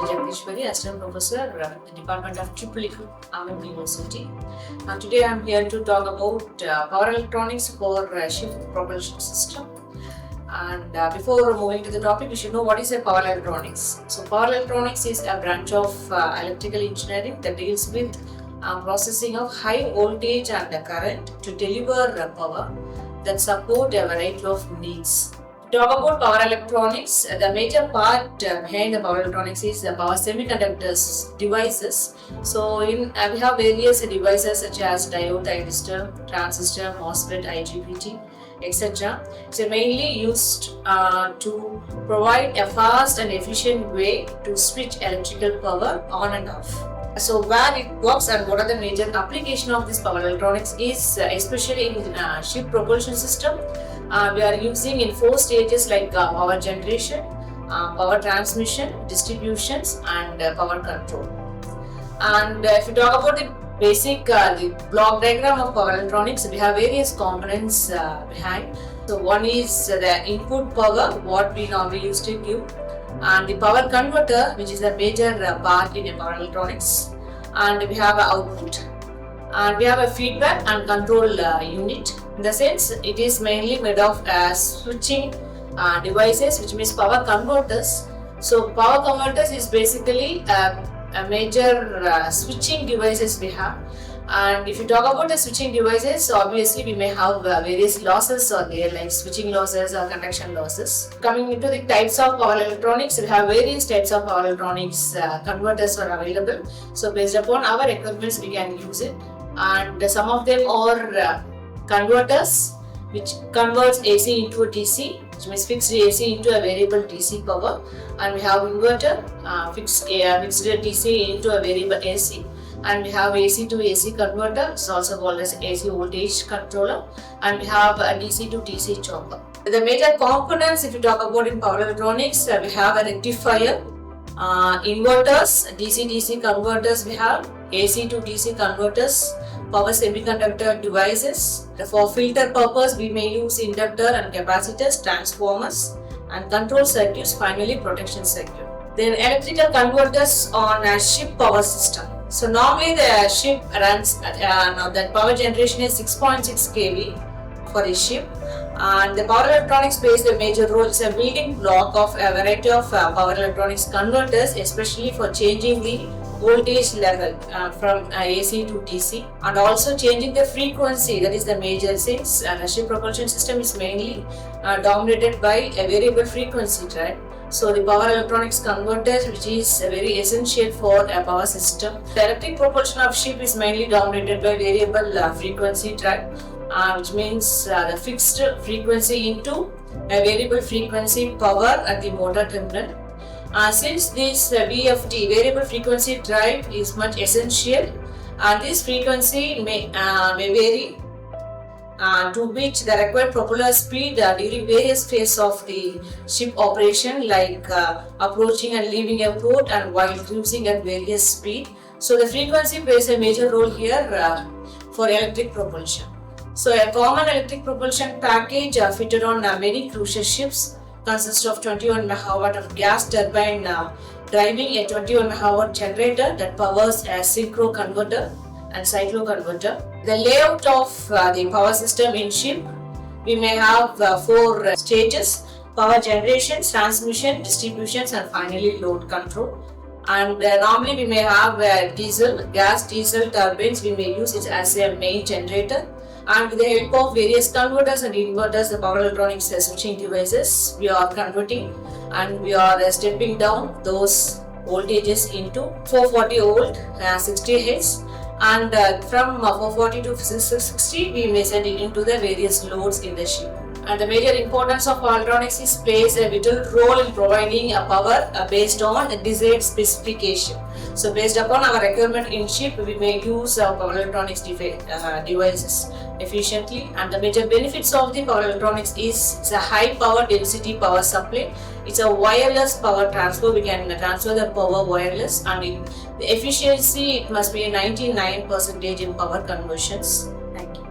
Jagdishwari, Assistant Professor at the Department of EEE Ahmed University. Today I am here to talk about power electronics for ship propulsion system. And before moving to the topic, we should know what is a power electronics. So power electronics is a branch of electrical engineering that deals with processing of high voltage and current to deliver power that support a variety of needs. To talk about power electronics, the major part behind the power electronics is the power semiconductors devices. So we have various devices such as diode, thyristor, transistor, MOSFET, IGBT, etc. So mainly used to provide a fast and efficient way to switch electrical power on and off. So where it works and what are the major application of this power electronics is especially in ship propulsion system. We are using in 4 stages like power generation, power transmission, distributions and power control. And if you talk about the basic the block diagram of power electronics, we have various components behind. So one is the input power, what we normally used to give, and the power converter, which is a major part in a power electronics, and we have an output, and we have a feedback and control unit. In the sense, it is mainly made of switching devices, which means power converters. So power converters is basically a major switching devices we have. And if you talk about the switching devices, obviously we may have various losses or there like switching losses or conduction losses. Coming into the types of power electronics, we have various types of power electronics converters are available. So based upon our requirements, we can use it. And some of them are converters, which converts AC into a DC, which means fixed AC into a variable DC power. And we have inverter, fixed DC into a variable AC. And we have AC to AC converter, it's also called as AC voltage controller, and we have a DC to DC chopper. The major components, if you talk about in power electronics, we have a rectifier, inverters, DC-DC converters, we have AC to DC converters, power semiconductor devices. For filter purpose, we may use inductor and capacitors, transformers, and control circuits, finally protection circuit. Then electrical converters on a ship power system. So normally the ship runs, that power generation is 6.6 kV for a ship, and the power electronics plays a major role. It's a building block of a variety of power electronics converters, especially for changing the voltage level from AC to DC, and also changing the frequency. That is the major since the ship propulsion system is mainly dominated by a variable frequency track. So the power electronics converters, which is very essential for a power system. The electric propulsion of ship is mainly dominated by variable frequency track, which means the fixed frequency into a variable frequency power at the motor terminal. Since this VFD, variable frequency drive, is much essential, and this frequency may vary to which the required propeller speed during various phases of the ship operation, like approaching and leaving a port and while cruising at various speed. So the frequency plays a major role here for electric propulsion. So a common electric propulsion package fitted on many crucial ships consists of 21 MW of gas turbine driving a 21 MW generator that powers a synchro converter and cyclo converter. The layout of the power system in ship, we may have 4 stages: power generation, transmission, distributions, and finally load control. And normally we may have gas diesel turbines. We may use it as a main generator, and with the help of various converters and inverters, the power electronics switching devices, we are converting and we are stepping down those voltages into 440 volt 60 Hz. And from 440 to 660, we may send it into the various loads in the ship. And the major importance of power electronics is plays a vital role in providing a power based on the desired specification. So based upon our requirement in ship, we may use power electronics devices efficiently. And the major benefits of the power electronics is it's a high power density power supply. It's a wireless power transfer. We can transfer the power wireless, and the efficiency, it must be a 99% in power conversions. Thank you.